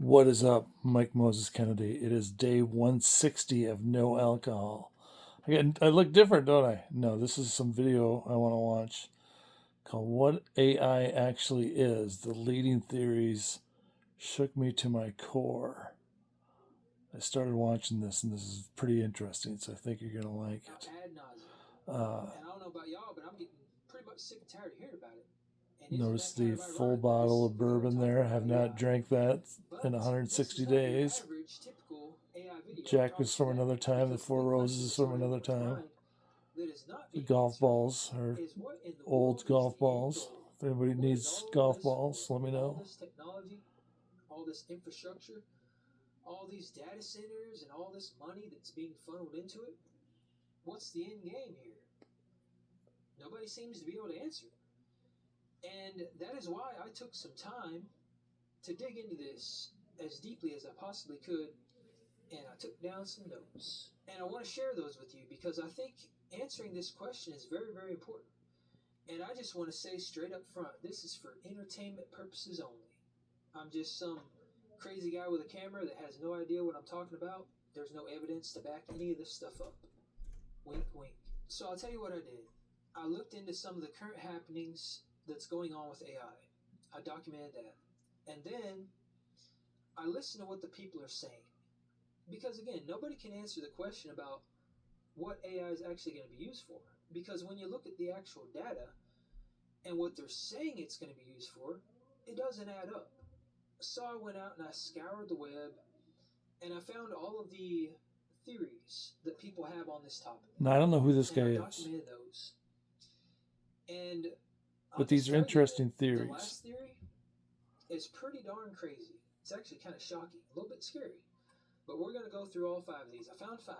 What is up, Mike Moses Kennedy? It is day 160 of no alcohol. Again, I look different, don't I? No, this is some video I want to watch called What AI Actually Is. The leading theories shook me to my core. I started watching this, and this is pretty interesting, so I think you're going to like it. Ad nauseum. Uh, And I don't know about y'all, but I'm getting pretty much sick and tired of hearing about it. And isn't Notice that kind the of full ironic that this bottle is of where we're bourbon talking there. I about have not AI? drank that But in this is 160 not your days. average, typical AI video, I Jack is promise you from that. another time. The Because the Four big question Roses is that's from on another everyone's time. mind that is not The being golf answered balls are is what in the old world is golf the end balls. goal? If anybody What is needs all of golf this for? balls, let me All know. this technology, all this infrastructure, all these data centers, and all this money that's being funneled into it? What's the end game here? Nobody seems to be able to answer. And that is why I took some time to dig into this as deeply as I possibly could, and I took down some notes. And I want to share those with you because I think answering this question is very, very important. And I just want to say straight up front, this is for entertainment purposes only. I'm just some crazy guy with a camera that has no idea what I'm talking about. There's no evidence to back any of this stuff up. Wink, wink. So I'll tell you what I did. I looked into some of the current happenings that's going on with AI. I documented that. And then I listened to what the people are saying. Because again, nobody can answer the question about what AI is actually going to be used for. Because when you look at the actual data and what they're saying it's going to be used for, it doesn't add up. So I went out and I scoured the web and I found all of the theories that people have on this topic. Now, I don't know who this And guy I is, documented those. And but these are interesting the theories. last theory is pretty darn crazy. It's actually kind of shocking, a little bit scary. But we're going to go through all 5 of these. I found 5.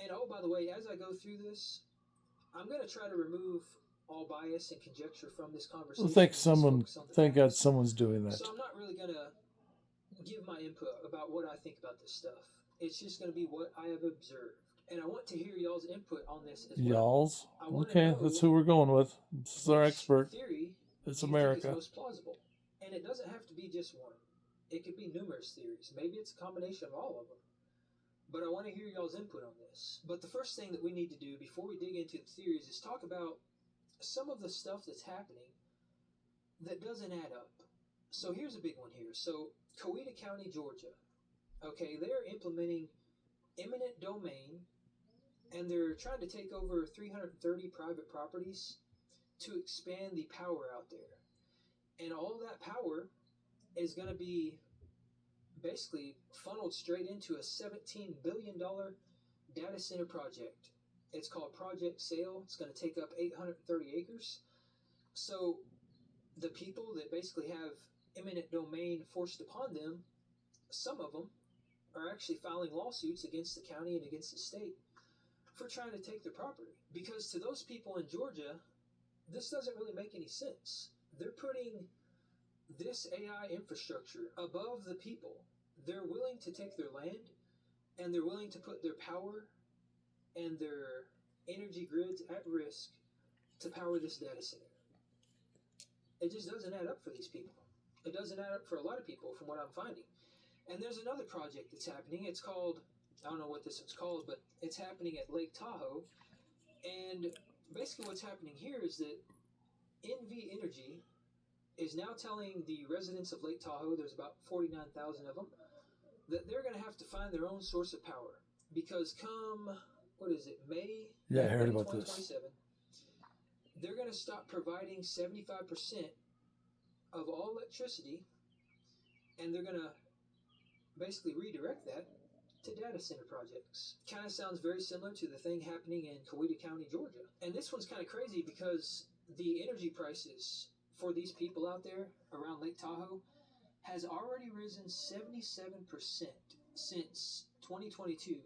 And oh, by the way, as I go through this, I'm going to try to remove all bias and conjecture from this conversation. Thank God someone's doing that. So I'm not really going to give my input about what I think about this stuff. It's just going to be what I have observed. And I want to hear y'all's input on this as well. Y'all's? Okay, that's who we're going with. This is our expert. Theory it's do you America. think is most plausible? And it doesn't have to be just one. It could be numerous theories. Maybe it's a combination of all of them. But I want to hear y'all's input on this. But the first thing that we need to do before we dig into the theories is talk about some of the stuff that's happening that doesn't add up. So here's a big one here. So Coweta County, Georgia. Okay, they're implementing eminent domain, and they're trying to take over 330 private properties to expand the power out there. And all that power is going to be basically funneled straight into a $17 billion data center project. It's called Project Sail. It's going to take up 830 acres. So the people that basically have eminent domain forced upon them, some of them are actually filing lawsuits against the county and against the state for trying to take their property. Because to those people in Georgia, this doesn't really make any sense. They're putting this AI infrastructure above the people. They're willing to take their land, and they're willing to put their power and their energy grids at risk to power this data center. It just doesn't add up for these people. It doesn't add up for a lot of people from what I'm finding. And there's another project that's happening. It's called, I don't know what this one's called, but it's happening at Lake Tahoe. And basically what's happening here is that NV Energy is now telling the residents of Lake Tahoe, there's about 49,000 of them, that they're going to have to find their own source of power. Because come, May? Yeah, I heard about this. They're going to stop providing 75% of all electricity, and they're going to basically redirect that to data center projects. Kind of sounds very similar to the thing happening in Coweta County, Georgia. And this one's kind of crazy because the energy prices for these people out there around Lake Tahoe has already risen 77% since 2022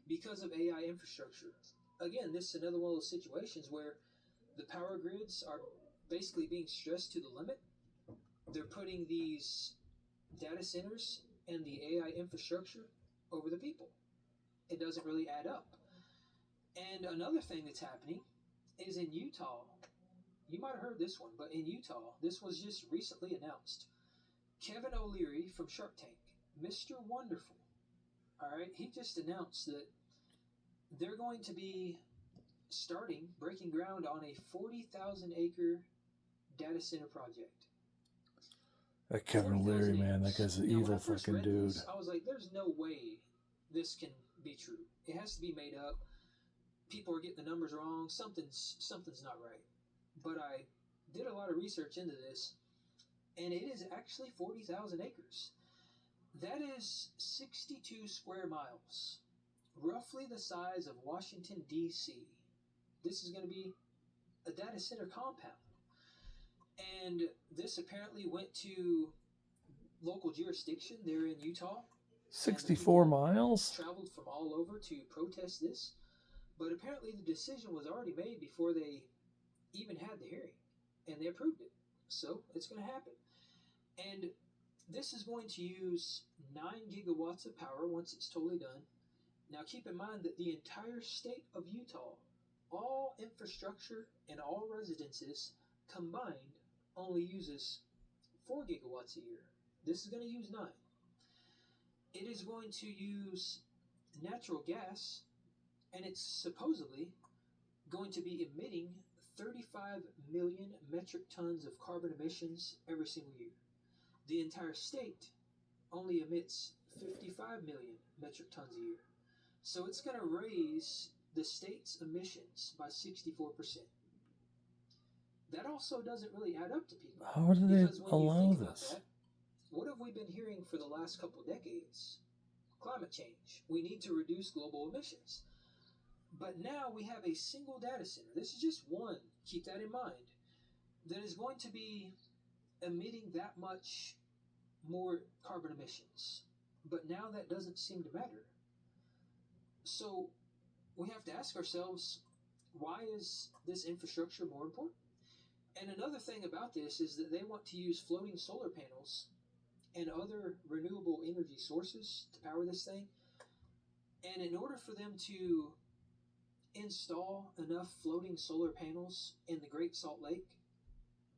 because of AI infrastructure. Again, this is another one of those situations where the power grids are basically being stressed to the limit. They're putting these data centers and the AI infrastructure over the people. It doesn't really add up. And another thing that's happening is in Utah. You might have heard this one, but in Utah, this was just recently announced. Kevin O'Leary from Shark Tank, Mr. Wonderful, all right, he just announced that they're going to be breaking ground on a 40,000 acre data center project. That Kevin 40,000 Leary, man, that acres. guy's an Now, when evil I first fucking read dude. this, I was like, there's no way this can be true. It has to be made up. People are getting the numbers wrong. Something's not right. But I did a lot of research into this, and it is actually 40,000 acres. That is 62 square miles, roughly the size of Washington, D.C. This is going to be a data center compound. And this apparently went to local jurisdiction there in Utah. 64 miles? Traveled from all over to protest this. But apparently the decision was already made before they even had the hearing. And they approved it. So it's going to happen. And this is going to use 9 gigawatts of power once it's totally done. Now keep in mind that the entire state of Utah, all infrastructure and all residences combined only uses 4 gigawatts a year. This is going to use 9. It is going to use natural gas, and it's supposedly going to be emitting 35 million metric tons of carbon emissions every single year. The entire state only emits 55 million metric tons a year. So it's going to raise the state's emissions by 64%. That also doesn't really add up to people. How do they Because when you allow think about this? that, what have we been hearing for the last couple of decades? Climate change. We need to reduce global emissions. But now we have a single data center. This is just one, keep that in mind, that is going to be emitting that much more carbon emissions. But now that doesn't seem to matter. So we have to ask ourselves, why is this infrastructure more important? And another thing about this is that they want to use floating solar panels and other renewable energy sources to power this thing. And in order for them to install enough floating solar panels in the Great Salt Lake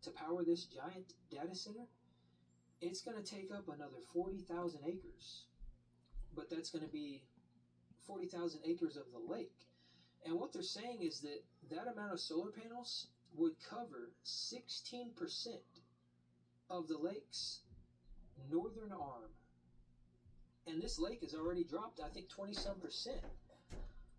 to power this giant data center, it's going to take up another 40,000 acres. But that's going to be 40,000 acres of the lake. And what they're saying is that that amount of solar panels would cover 16% of the lake's northern arm. And this lake has already dropped, I think, 20-some%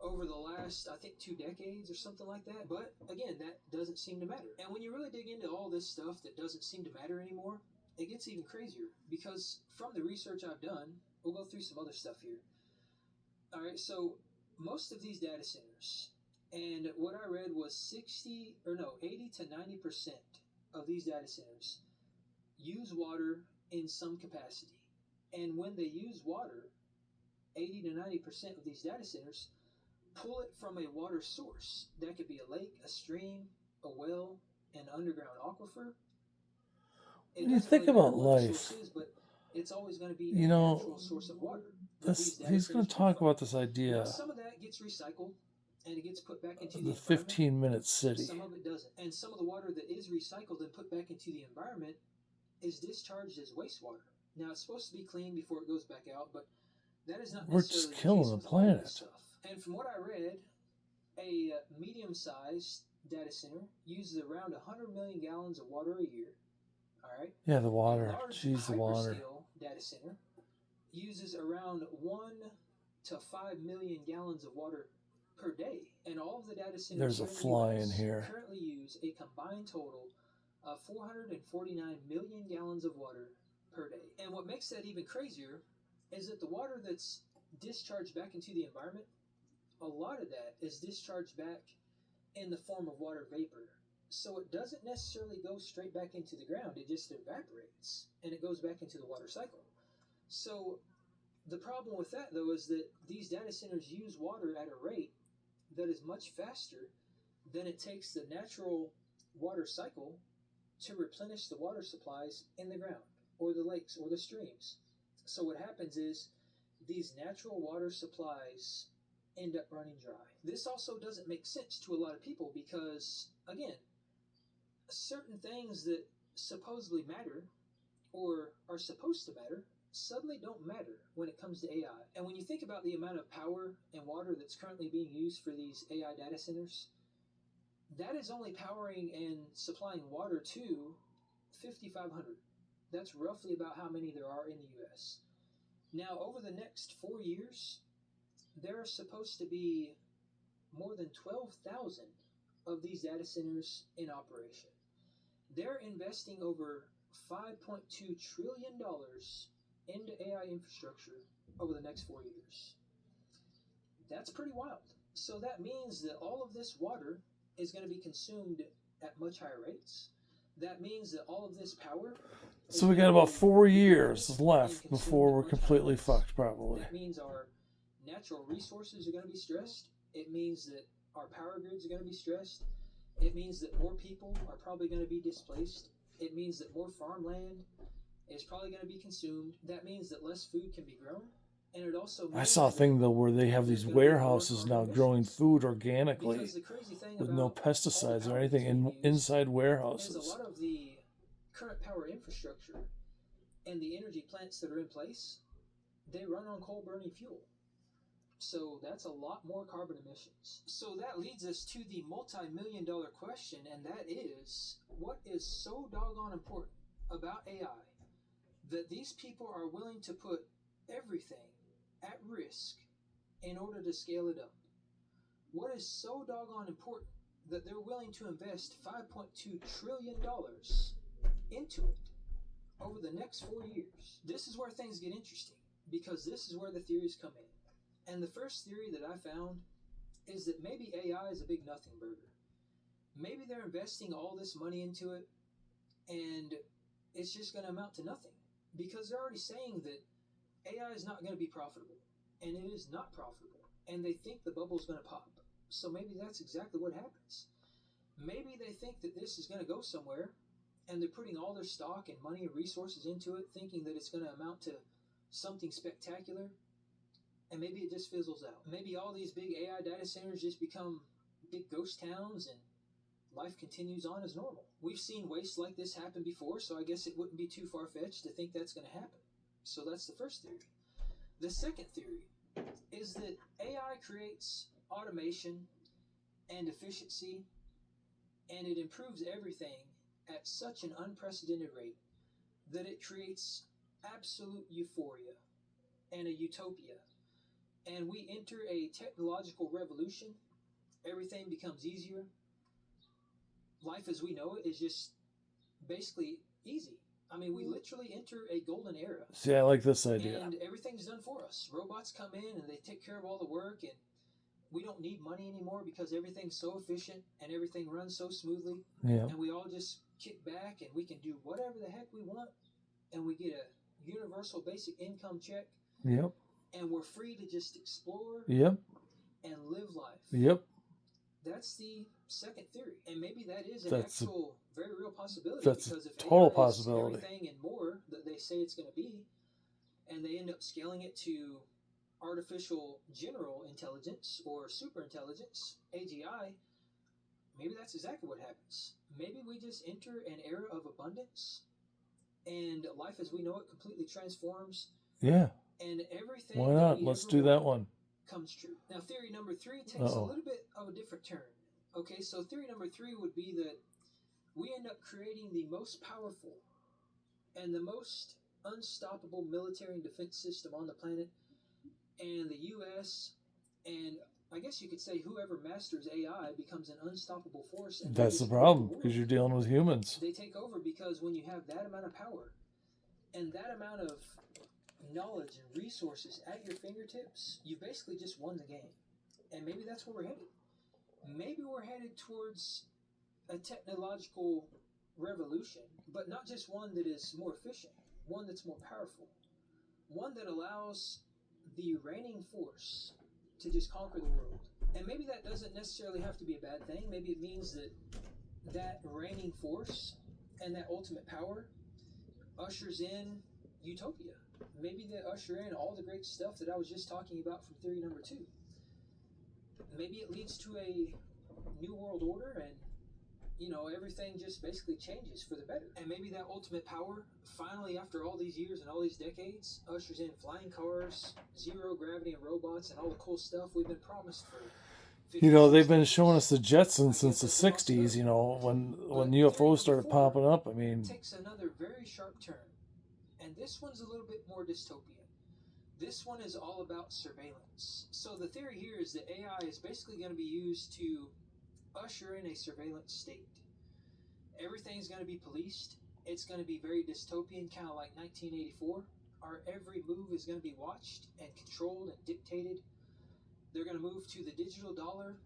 over the last, I think, 2 decades or something like that. But again, that doesn't seem to matter. And when you really dig into all this stuff that doesn't seem to matter anymore, it gets even crazier. Because from the research I've done, we'll go through some other stuff here. All right, so most of these data centers, and what I read was 80 to 90% of these data centers use water in some capacity. And when they use water, 80 to 90% of these data centers pull it from a water source. That could be a lake, a stream, a well, an underground aquifer. When you think about life, but it's always going to be you a know, natural source of water. he's going to talk about this idea. Now, some of that gets recycled and it gets put back into the 15-minute city. Some of it doesn't. And some of the water that is recycled and put back into the environment is discharged as wastewater. Now, it's supposed to be clean before it goes back out, but that is not We're necessarily just killing the planet. Stuff. And from what I read, a medium-sized data center uses around 100 million gallons of water a year. All right? Yeah, the water. Jeez, the water. Data center uses around 1 to 5 million gallons of water per day. And all of the data centers There's a fly in here. Currently use a combined total of 449 million gallons of water per day. And what makes that even crazier is that the water that's discharged back into the environment, a lot of that is discharged back in the form of water vapor. So it doesn't necessarily go straight back into the ground. It just evaporates and it goes back into the water cycle. So the problem with that, though, is that these data centers use water at a rate that is much faster than it takes the natural water cycle to replenish the water supplies in the ground or the lakes or the streams. So what happens is these natural water supplies end up running dry. This also doesn't make sense to a lot of people because, again, certain things that supposedly matter or are supposed to matter suddenly don't matter when it comes to AI. And when you think about the amount of power and water that's currently being used for these AI data centers, that is only powering and supplying water to 5,500. That's roughly about how many there are in the US. Now, over the next 4 years, there are supposed to be more than 12,000 of these data centers in operation. They're investing over $5.2 trillion into AI infrastructure over the next 4 years. That's pretty wild. So that means that all of this water is going to be consumed at much higher rates. That means that all of this power. So we got about 4 years left before we're completely fucked, probably. That means our natural resources are going to be stressed. It means that our power grids are going to be stressed. It means that more people are probably going to be displaced. It means that more farmland is probably going to be consumed. That means that less food can be grown. And it also means I saw a thing though where they have these warehouses now growing food organically with no pesticides or anything inside warehouses. Is a lot of the current power infrastructure and the energy plants that are in place, they run on coal burning fuel. So that's a lot more carbon emissions. So that leads us to the multi-million-dollar question, and that is, what is so doggone important about AI that these people are willing to put everything at risk in order to scale it up? What is so doggone important that they're willing to invest $5.2 trillion into it over the next 4 years? This is where things get interesting, because this is where the theories come in. And the first theory that I found is that maybe AI is a big nothing burger. Maybe they're investing all this money into it and it's just going to amount to nothing, because they're already saying that AI is not going to be profitable, and it is not profitable, and they think the bubble's going to pop. So maybe that's exactly what happens. Maybe they think that this is going to go somewhere, and they're putting all their stock and money and resources into it, thinking that it's going to amount to something spectacular, and maybe it just fizzles out. Maybe all these big AI data centers just become big ghost towns, and life continues on as normal. We've seen waste like this happen before, so I guess it wouldn't be too far-fetched to think that's going to happen. So that's the first theory. The second theory is that AI creates automation and efficiency, and it improves everything at such an unprecedented rate that it creates absolute euphoria and a utopia. And we enter a technological revolution. Everything becomes easier. Life as we know it is just basically easy. I mean, we literally enter a golden era. See, I like this idea. And everything's done for us. Robots come in and they take care of all the work, and we don't need money anymore because everything's so efficient and everything runs so smoothly. Yeah. And we all just kick back and we can do whatever the heck we want, and we get a universal basic income check. Yep. And we're free to just explore. Yep. And live life. Yep. That's the second theory, and maybe that is an actual very real possibility. That's because if a total AI possibility. Is everything and more that they say it's going to be, and they end up scaling it to artificial general intelligence or super intelligence, AGI, maybe that's exactly what happens. Maybe we just enter an era of abundance, and life as we know it completely transforms. Yeah. And everything. Why not? Let's do that one. Comes true. Now, theory number 3 takes a little bit of a different turn. Okay, so theory number 3 would be that we end up creating the most powerful and the most unstoppable military and defense system on the planet, and the U.S. and I guess you could say whoever masters AI becomes an unstoppable force. And that's the problem, because you're dealing with humans. They take over because when you have that amount of power and that amount of knowledge and resources at your fingertips, you basically just won the game. And maybe that's where we're headed. Maybe we're headed towards a technological revolution, but not just one that is more efficient, one that's more powerful, one that allows the reigning force to just conquer the world. And maybe that doesn't necessarily have to be a bad thing. Maybe it means that that reigning force and that ultimate power ushers in utopia. Maybe they usher in all the great stuff that I was just talking about from theory number 2. Maybe it leads to a new world order, and everything just basically changes for the better. And maybe that ultimate power, finally, after all these years and all these decades, ushers in flying cars, zero gravity and robots, and all the cool stuff we've been promised for 50, They've 60 been showing us years. the Jetsons I since guess the that's a lost 60s, art. when But UFOs theory started number 4 popping up. I mean, takes another very sharp turn. And this one's a little bit more dystopian. This one is all about surveillance. So the theory here is that AI is basically going to be used to usher in a surveillance state. Everything's going to be policed. It's going to be very dystopian, kind of like 1984. Our every move is going to be watched and controlled and dictated. They're going to move to the digital dollar.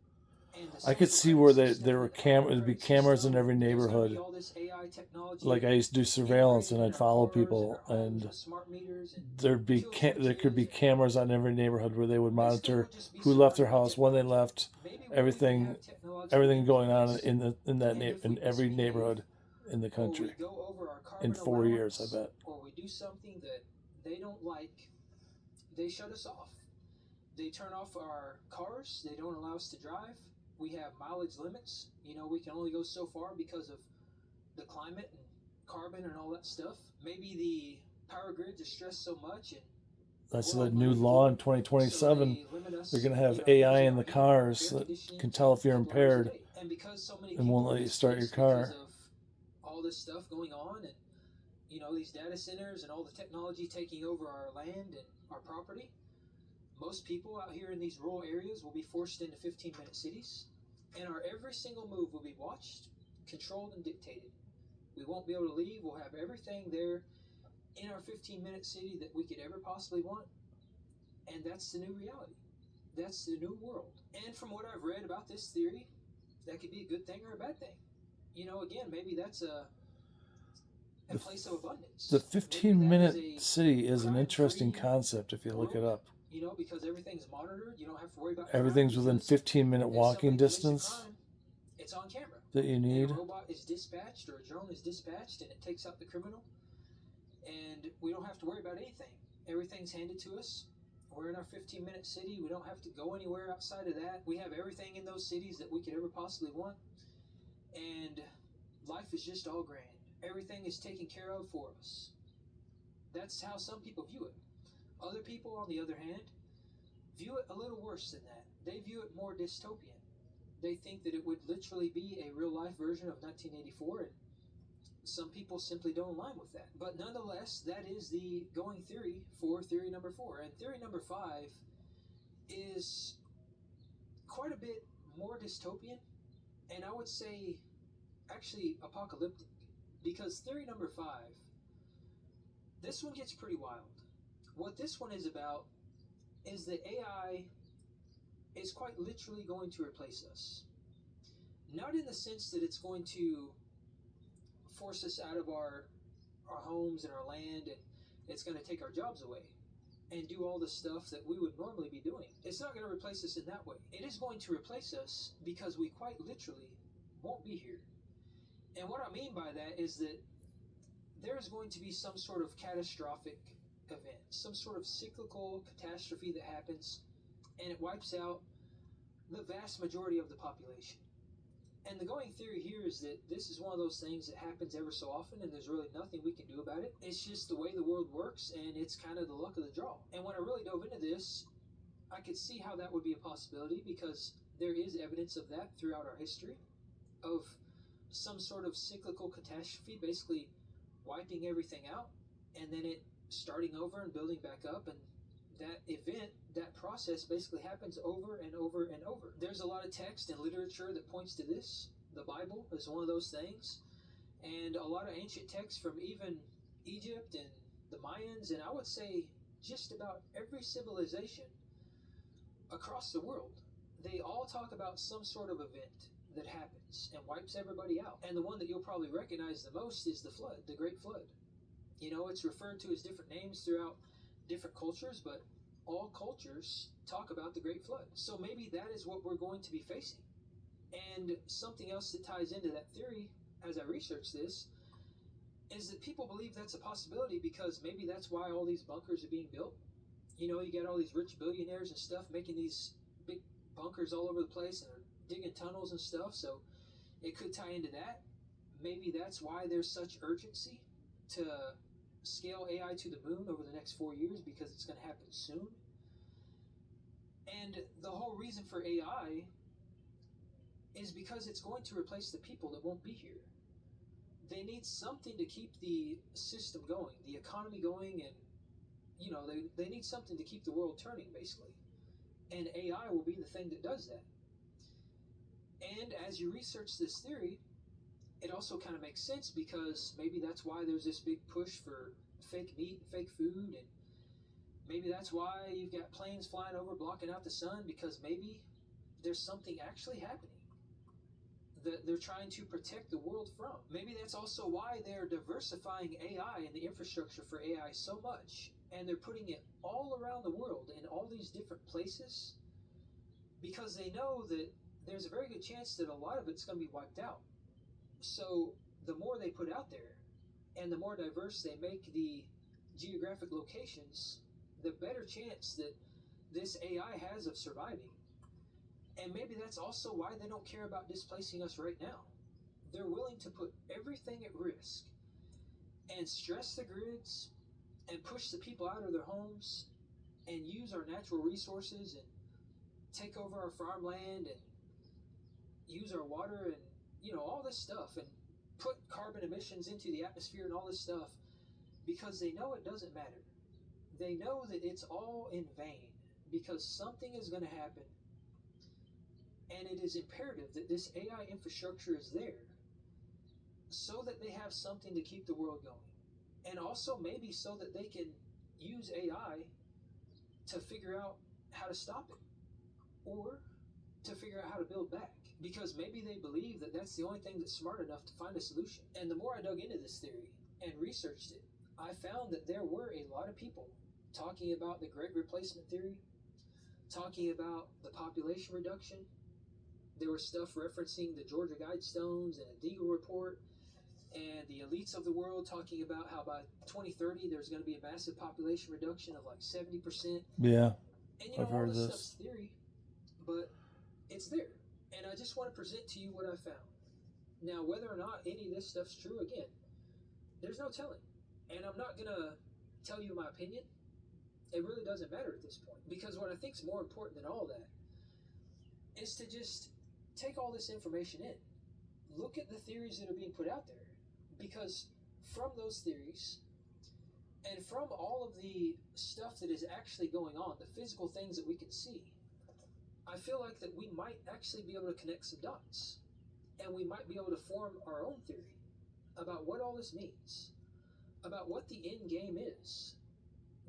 And the I could social see where credit there were system, there'd be credit cameras in system. every There's going to neighborhood. be all this AI technology Like I used to do surveillance, and integrated I'd in our follow cars and people, our homes and with smart meters and there'd be kill there could be switches and cameras on every neighborhood where they would basically monitor we'll just be who left their surrounded by house, when they technology. left, Maybe we'll even everything have technological everything going on improvements. in that And if we in every misbehave, neighborhood in the or we country go over our in carbon 4 years, I allowance, bet. or we do something that they don't like, they shut us off. They turn off our cars. They don't allow us to drive. We have mileage limits. We can only go so far because of the climate and carbon and all that stuff. Maybe the power grids are stressed so much, and That's we're the all new running law fuel, in so 2027. they limit us, They're going to have using AI in our the heat, cars air that conditioning can to tell if you're a couple hours a impaired day. And because so many and people won't are let you start your displaced car. because of all this stuff going on, and these data centers and all the technology taking over our land and our property, most people out here in these rural areas will be forced into 15-minute cities, and our every single move will be watched, controlled, and dictated. We won't be able to leave. We'll have everything there in our 15-minute city that we could ever possibly want, and that's the new reality. That's the new world. And from what I've read about this theory, that could be a good thing or a bad thing. Again, maybe that's a place of abundance. The Maybe that 15-minute is a city is an interesting crime-free concept if you look it world. up. Because everything's monitored. You don't have to worry about Everything's crime within because 15-minute if walking somebody commits a distance crime, it's on camera. that you And need. a robot is dispatched or a drone is dispatched and it takes out the criminal. And we don't have to worry about anything. Everything's handed to us. We're in our 15-minute city. We don't have to go anywhere outside of that. We have everything in those cities that we could ever possibly want. And life is just all grand. Everything is taken care of for us. That's how some people view it. Other people, on the other hand, view it a little worse than that. They view it more dystopian. They think that it would literally be a real-life version of 1984, and some people simply don't align with that. But nonetheless, that is the going theory for theory number 4. And theory number 5 is quite a bit more dystopian, and I would say actually apocalyptic. Because theory number 5, this one gets pretty wild. What this one is about is that AI is quite literally going to replace us. Not in the sense that it's going to force us out of our homes and our land, and it's going to take our jobs away and do all the stuff that we would normally be doing. It's not going to replace us in that way. It is going to replace us because we quite literally won't be here. And what I mean by that is that there is going to be some sort of catastrophic event, some sort of cyclical catastrophe that happens, and it wipes out the vast majority of the population. And the going theory here is that this is one of those things that happens ever so often, and there's really nothing we can do about it. It's just the way the world works, and it's kind of the luck of the draw. And when I really dove into this, I could see how that would be a possibility, because there is evidence of that throughout our history, of some sort of cyclical catastrophe basically wiping everything out, and then it starting over and building back up, and that event, that process basically happens over and over and over. There's a lot of text and literature that points to this. The Bible is one of those things, and a lot of ancient texts from even Egypt and the Mayans, and I would say just about every civilization across the world, they all talk about some sort of event that happens and wipes everybody out. And the one that you'll probably recognize the most is the flood, the Great Flood. It's referred to as different names throughout different cultures, but all cultures talk about the Great Flood. So maybe that is what we're going to be facing. And something else that ties into that theory, as I research this, is that people believe that's a possibility because maybe that's why all these bunkers are being built. You got all these rich billionaires and stuff making these big bunkers all over the place, and they're digging tunnels and stuff. So It could tie into that. Maybe that's why there's such urgency to scale AI to the moon over the next 4 years, because it's going to happen soon. And the whole reason for AI is because it's going to replace the people that won't be here. They need something to keep the system going, the economy going, and they need something to keep the world turning, basically. And AI will be the thing that does that. And as you research this theory, it also kind of makes sense, because maybe that's why there's this big push for fake meat and fake food, and maybe that's why you've got planes flying over blocking out the sun, because maybe there's something actually happening that they're trying to protect the world from. Maybe that's also why they're diversifying AI and the infrastructure for AI so much, and they're putting it all around the world in all these different places, because they know that there's a very good chance that a lot of it's going to be wiped out. So the more they put out there, and the more diverse they make the geographic locations, the better chance that this AI has of surviving. And maybe that's also why they don't care about displacing us right now. They're willing to put everything at risk and stress the grids and push the people out of their homes and use our natural resources and take over our farmland and use our water and all this stuff, and put carbon emissions into the atmosphere and all this stuff, because they know it doesn't matter. They know that it's all in vain, because something is going to happen, and it is imperative that this AI infrastructure is there so that they have something to keep the world going, and also maybe so that they can use AI to figure out how to stop it, or to figure out how to build back, because maybe they believe that that's the only thing that's smart enough to find a solution. And the more I dug into this theory and researched it, I found that there were a lot of people talking about the Great Replacement Theory, talking about the population reduction. There was stuff referencing the Georgia Guidestones and a Deagle report, and the elites of the world talking about how by 2030 there's going to be a massive population reduction of like 70%. Yeah, And I've all heard this this. stuff's theory, but it's there. And I just want to present to you what I found. Now, whether or not any of this stuff's true, again, there's no telling. And I'm not going to tell you my opinion. It really doesn't matter at this point, because what I think is more important than all that is to just take all this information in. Look at the theories that are being put out there, because from those theories and from all of the stuff that is actually going on, the physical things that we can see, I feel like that we might actually be able to connect some dots, and we might be able to form our own theory about what all this means, about what the end game is.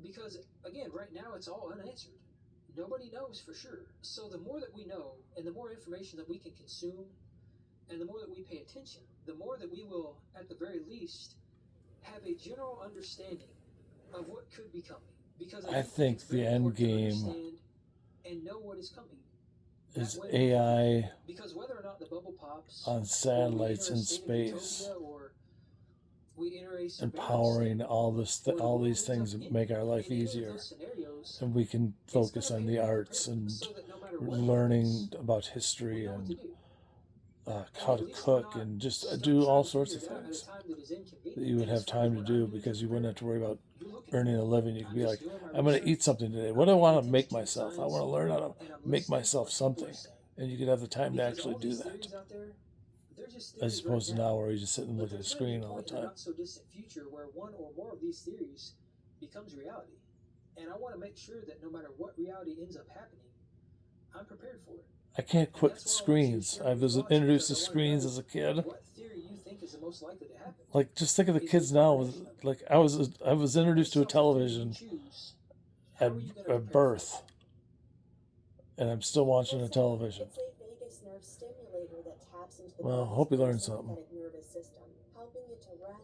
Because, again, right now it's all unanswered. Nobody knows for sure. So the more that we know, and the more information that we can consume, and the more that we pay attention, the more that we will, at the very least, have a general understanding of what could be coming. Because I do think it's the very end important to game understand and know what is coming. is That way we can- AI Because whether or not the bubble pops, on or we satellites enter a in state of space, utopia, or we enter a surveillance empowering state, all this, or the all world these ends things up that in make our life in any of easier, those scenarios, and we can it's focus gonna on pay the to be arts prepared, and so that no matter what learning happens, about we history know what to and do. how And to at least we're cook not and just stuck do trying all to sorts figure of it out at a things time that is inconvenient. that you would And as have far as time to what I'm do doing because to you wouldn't prepare, have to worry about you're looking earning for a it. living. You I'm could be just like, doing my I'm going to research, eat something today. I'm What do I paying want to attention make to the myself? I science, want to learn how to and I'm make listening to myself what people are something. saying. And you could have the time to Because actually all do these that, theories out there, they're just as theories right opposed to now. now where you just sit and But look at the there's going to be screen a all the point in the time. not so distant future where one or more of these theories becomes reality. And I want to make sure that no matter what reality ends up happening, I'm prepared for it. I can't And quit that's why I want you to screens. share I your was thoughts, introduced because to I want to screens know as a kid. what theory you think is the most likely to happen. Like, just think of the Is it kids a now. combination of them? Like, I was Give introduced to a yourself the theory you television choose. How at, are you going to prepare at for it? birth, and I'm still watching a Listen, television. it's a vagus nerve stimulator that taps into the Well, body's hope you learned parasympathetic something. nervous system, helping you to rest